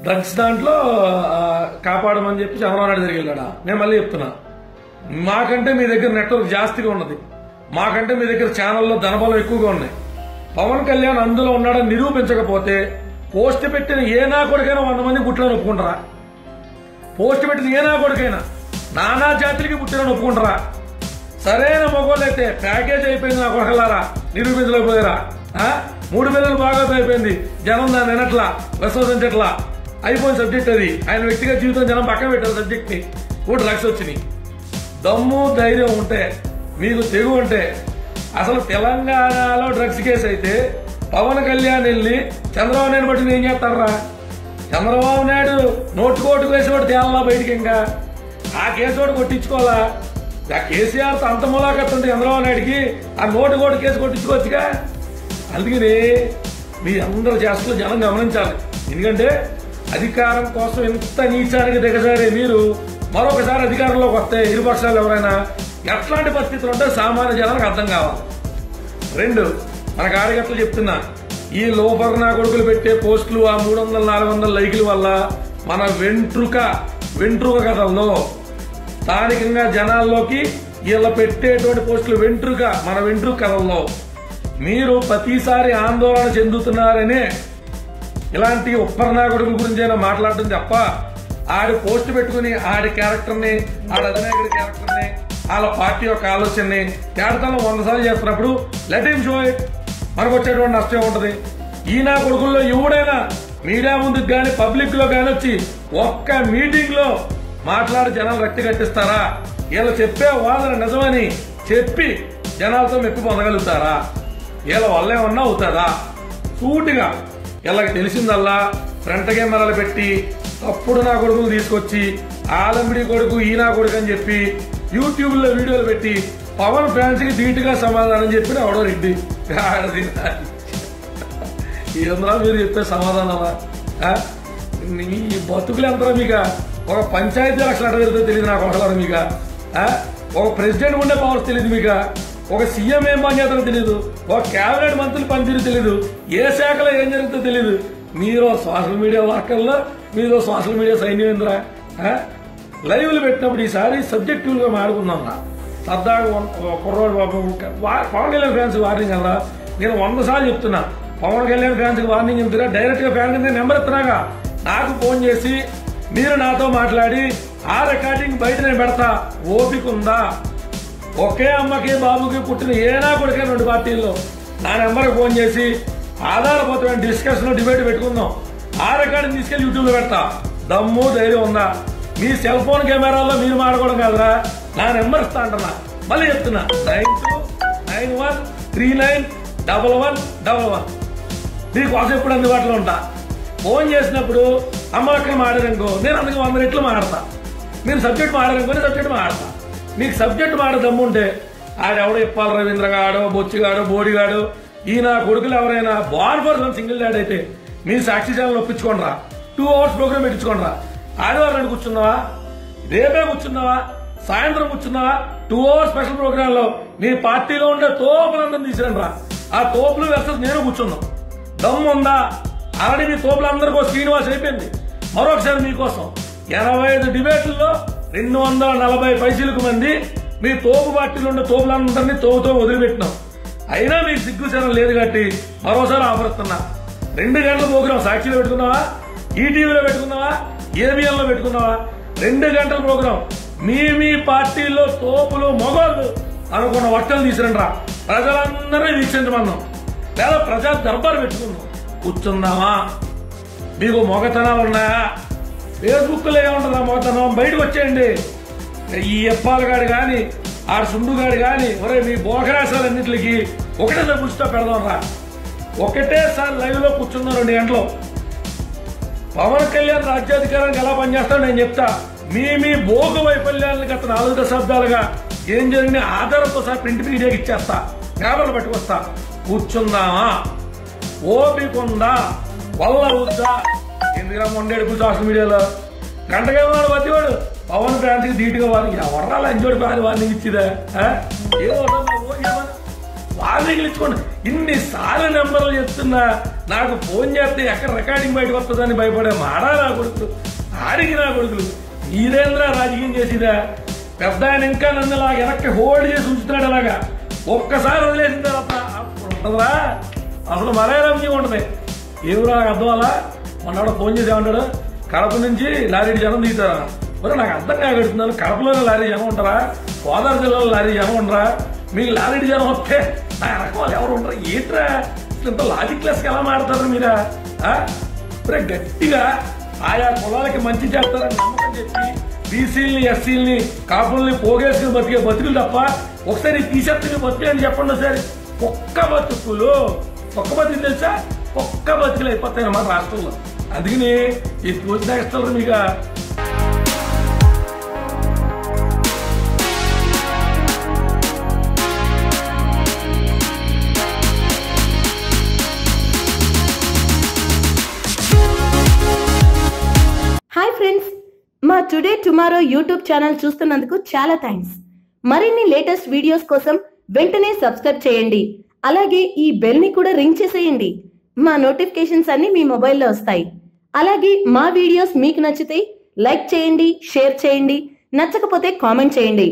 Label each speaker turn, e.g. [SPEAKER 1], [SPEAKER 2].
[SPEAKER 1] Drugs దాంట్లో కాపాడమని చెప్పి చంద్రబాబు నాయుడు దగ్గరికి వెళ్ళాడా? నేను మళ్ళీ చెప్తున్నా, మాకంటే మీ దగ్గర నెట్వర్క్ జాస్తిగా ఉన్నది, మాకంటే మీ దగ్గర ఛానల్లో ధనబలం ఎక్కువగా ఉన్నాయి. పవన్ కళ్యాణ్ అందులో ఉన్నాడని నిరూపించకపోతే పోస్ట్ పెట్టిన ఏ నా కొడుకైనా 100 మంది పుట్టిన ఒప్పుకుంటారా? పోస్ట్ పెట్టిన ఏ నా కొడుకైనా నానా జాతులకి పుట్టిన ఒప్పుకుంటారా? సరైన మొగోళ్ళు అయితే ప్యాకేజ్ అయిపోయింది నా కొడకలారా, నిరూపించలేకపోయారా? 3 పిల్లలు బాగా అయిపోయింది, జనం దాన్ని వినట్లా, విశ్వసించట్లా, అయిపోయిన సబ్జెక్ట్ అది. ఆయన వ్యక్తిగత జీవితం జనం పక్కన పెట్టారు సబ్జెక్ట్ ని. కూడా డ్రగ్స్ వచ్చినాయి. దమ్ము ధైర్యం ఉంటే, మీకు తెగు ఉంటే, అసలు తెలంగాణలో డ్రగ్స్ కేసు అయితే పవన్ కళ్యాణ్ వెళ్ళి చంద్రబాబు నాయుడు బట్టి ఏం చేస్తారా? చంద్రబాబు నాయుడు నోటుకోటు వేసేవాడు తేలా బయటికి, ఇంకా ఆ కేసు వాడు కొట్టించుకోవాలా? ఆ కేసీఆర్ అంత ములాఖత్ ఉంటే చంద్రబాబు నాయుడికి ఆ నోటుకోటు కేసు కొట్టించుకోవచ్చుగా. అందుకని మీ అందరి చేష్టలు జనం గమనించాలి. ఎందుకంటే అధికారం కోసం ఎంత నీచానికి దిగజారే మీరు మరొకసారి అధికారంలోకి వస్తే ఇరుపక్షాలు ఎవరైనా ఎట్లాంటి పరిస్థితులు ఉంటే సామాన్య జనానికి అర్థం కావాలి. 2, మన కార్యకర్తలు చెప్తున్నా, ఈ లోపర్నా కొడుకులు పెట్టే పోస్టులు ఆ 300-400 లైకుల వల్ల మన వెంట్రుక కథల్లో స్థానికంగా జనాల్లోకి వీళ్ళ పెట్టేటువంటి పోస్టులు మన వెంట్రుక కథల్లో మీరు ప్రతిసారి ఆందోళన చెందుతున్నారనే ఇలాంటి ఉప్పర్నా కొడుకుల గురించి అయినా మాట్లాడటం తప్ప ఆడి పోస్ట్ పెట్టుకుని ఆడి క్యారెక్టర్ని, ఆడి అధినాయకుడి క్యారెక్టర్ని, వాళ్ళ పార్టీ యొక్క ఆలోచనని తేడతనం 100 సార్లు చేస్తున్నప్పుడు లెట్ హిమ్ షో ఇట్. మనకు వచ్చేటువంటి నష్టం ఉంటుంది. ఈయన కొడుకుల్లో ఎవడైనా మీడియా ముందుకు కానీ పబ్లిక్ లో కానీ వచ్చి ఒక్క మీటింగ్ లో మాట్లాడి జనాలు రక్తి కట్టిస్తారా? వీళ్ళు చెప్పే వాదన నిజమని చెప్పి జనాలతో మెప్పి పొందగలుగుతారా? వీళ్ళ వల్ల ఏమన్నా అవుతారా? సూటిగా వీళ్ళకి తెలిసిందల్లా ఫ్రంట్ కెమెరాలు పెట్టి అప్పుడు నా కొడుకులు తీసుకొచ్చి ఆలంబిడి కొడుకు ఈనా కొడుకు అని చెప్పి యూట్యూబ్ లో వీడియోలు పెట్టి పవన్ ఫ్యాన్స్ కి ధీటుగా సమాధానం చెప్పిన అవడో రెడ్డి ఏంద్రా మీరు చెప్పే సమాధానమా? ఈ బతుకులు ఎంతరా మీకు? ఒక పంచాయతీ ఎలక్షన్ అట్ట జరుగుతుందో తెలియదు నాకు ఒకసారి మీకు. ఒక ప్రెసిడెంట్ ఉండే పవర్స్ తెలియదు మీకు. ఒక సీఎం ఏం పని చేస్తారో తెలియదు. ఒక కేబినెట్ మంత్రులు పనితీరు తెలియదు. ఏ శాఖలో ఏం జరుగుతుందో తెలియదు. మీరు సోషల్ మీడియా వర్కర్లో మీరు సోషల్ మీడియా సైన్యం ఏంద్రా? లైవ్లు పెట్టినప్పుడు ఈసారి సబ్జెక్టివ్ గా మాడుకుందాం రా. సరదాగా కుర్రోడు బాబు పవన్ కళ్యాణ్ ఫ్యాన్స్ వార్నింగ్ కదరా. నేను 100 సార్లు చెప్తున్నా, పవన్ కళ్యాణ్ ఫ్యాన్స్ కి వార్నింగ్ చెప్తున్నా. డైరెక్ట్ గా ఫ్యాన్ కింద నెంబర్ ఇస్తున్నాగా, నాకు ఫోన్ చేసి మీరు నాతో మాట్లాడి ఆ రికార్డింగ్ బయట నేను పెడతా, ఓపిక ఉందా? ఒకే అమ్మకి బాబుకి పుట్టిన ఏనా కొడుకే 2 పార్టీల్లో నా నెంబర్కి ఫోన్ చేసి ఆధారపోతే డిస్కషన్ డిబేట్ పెట్టుకుందాం. ఆ రికార్డింగ్ తీసుకెళ్లి యూట్యూబ్ లో పెడతా. దమ్ము ధైర్యం ఉందా? మీ సెల్ ఫోన్ కెమెరాల్లో మీరు మాట్లాడుకోవడం కాదురా. నా నెంబర్ ఇస్తా అంటున్నా, మళ్ళీ చెప్తున్నా 9291391111. నీకోసం ఎప్పుడు అందుబాటులో ఉంటా. ఫోన్ చేసినప్పుడు అమ్మలక్కడ మాడారనుకో, నేను అందుకు 100 రెట్లు మాడతా. మీరు సబ్జెక్ట్ మాడారనుకో, నేను సబ్జెక్ట్ మాడతా. మీకు సబ్జెక్ట్ మాడ దమ్ముంటే ఆడెవడో ఇప్పాల రవీంద్ర గాడో, బొచ్చిగాడో, బోడిగాడో, ఈయన కొడుకులు ఎవరైనా బాల్ పర్సన్ సింగిల్ డాడ్ అయితే మీ సాక్షి ఛానల్ ఒప్పించుకోండి రా. 2 అవర్స్ ప్రోగ్రామ్ పెట్టించుకోండి రా. ఆదివారం నాడు కూర్చున్నావా, రేపే కూర్చున్నావా, సాయంత్రం కూర్చున్నావా, 2 అవర్స్ స్పెషల్ ప్రోగ్రామ్ లో మీ పార్టీలో ఉండే తోపులందరినీ తీసిరండి రా. ఆ తోపులు వెర్సెస్ నేను కూర్చున్నాం. దమ్ము ఉందా? ఆల్రెడీ మీ తోపులందరికీ శ్రీనివాస్ అయిపోయింది. మరొకసారి మీకోసం 85 డిబేట్లలో 240 పైసలకు మంది మీ తోపు పార్టీలో ఉండే తోపులందరినీ తోపుతో వదిలిపెట్టినాం. అయినా మీకు సిగ్గుశనం లేదు కాబట్టి మరోసారి ఆఫర్ ఇస్తున్నా. 2 గంటల ప్రోగ్రాం సాక్షిలో పెట్టుకున్నావా, ఈటీవీలో పెట్టుకున్నావా, ఏబిఎన్ లో పెట్టుకున్నావా? 2 గంటల ప్రోగ్రాం మీ పార్టీలో తోపులు మొగోళ్ళు అనుకున్న వట్టలు తీసిరండి రా. ప్రజలందరినీ వీక్షించమన్నాం, లేదా ప్రజా దర్బారు పెట్టుకున్నాం. కూర్చుందామా? మీకు మొగతనాలు ఉన్నాయా? ఫేస్బుక్ లో ఏముంటుందా మొగతనం? బయటకు వచ్చేయండి. ఈ ఎప్పాలగాడు గాని ఆ సుండుగాడు గాని ఒరే మీ బోకరాశాలన్నింటికి ఒకటేసారి పుస్తకం పెడదాం రా. ఒకటేసారి లైవ్ లో కూర్చున్నాం 2 గంటలు. పవన్ కళ్యాణ్ రాజ్యాధికారానికి ఎలా పనిచేస్తాడో నేను చెప్తా. మీ భోగ వైఫల్యాలను గత 4 దశాబ్దాలుగా ఏం జరిగిన ఆధారంతో సహా ప్రింట్ మీడియాకి ఇచ్చేస్తా, పేపర్లు పట్టుకొస్తా. కూర్చుందామా? ఓపిక ఉందా? వల్ల వద్దా? ఎందుకు మొండేడు సోషల్ మీడియాలో గంటకేమన్నాడు బతివాడు పవన్ ఫ్యాన్స్ కి ధీటుగా వార్నింగ్. ఎవర్రా లంచోడి ఫ్యాన్ వార్నింగ్ ఇచ్చిదా? వాళ్ళు తగిలించుకోండి. ఇన్నిసార్లు నెంబర్లు చెప్తున్నా నాకు ఫోన్ చేస్తే ఎక్కడ రికార్డింగ్ బయటకు వస్తుందని భయపడే మాడా నా కొడుకులు, ఆడికి నా కొడుకులు. మీరేంద్ర రాజకీయం చేసిదా? పెద్ద ఆయన ఇంకా నన్ను ఇలా వెనక్కి హోల్డ్ చేసి ఉంచుతున్నాడు. అలాగా ఒక్కసారి వదిలేసిన తర్వాత అప్పుడు ఉంటుందా? అసలు మలయాళంజీ ఉంటుంది. ఎవరు నాకు అర్థం అలా మొన్న ఫోన్ చేసి ఏమన్నాడు, కడప నుంచి లారీ జనం దిగుతారా? మరి నాకు అర్థం కాగడుతున్నాను. కడపలోనే లారీ జనం ఉంటారా? గోదావరి జిల్లాలో లారీ జనం ఉండరా? మీకు లారీ జనం వస్తే నా రకాలు ఎవరు ఉండరు? ఏంట్రా ఇంత లాజిక్ క్లాస్కి ఎలా మాడతారు మీరా? ఇప్పుడు గట్టిగా ఆయా కులాలకి మంచి చేస్తారని నమ్మకం చెప్పి బీసీలని, ఎస్సీలని, కాపుల్ని పోగేసుకుని బతికే బతుకులు తప్ప ఒకసారి తీసేస్తున్న బతుకులు అని చెప్పండి. ఒకసారి ఒక్క బతుకులు, ఒక్క బతుకులు తెలుసా? ఒక్క బతుకులు అయిపోతాయి అన్నమాట రాష్ట్రంలో. అందుకని ఈ పూజ ఇస్తారు మీకు.
[SPEAKER 2] హాయ్ ఫ్రెండ్స్, మా టుడే టుమారో యూట్యూబ్ ఛానల్ చూస్తున్నందుకు చాలా థ్యాంక్స్. మరిన్ని లేటెస్ట్ వీడియోస్ కోసం వెంటనే సబ్స్క్రైబ్ చేయండి. అలాగే ఈ బెల్ ని కూడా రింగ్ చేసేయండి. మా నోటిఫికేషన్స్ అన్ని మీ మొబైల్లో వస్తాయి. అలాగే మా వీడియోస్ మీకు నచ్చితే లైక్ చేయండి, షేర్ చేయండి, నచ్చకపోతే కామెంట్ చేయండి.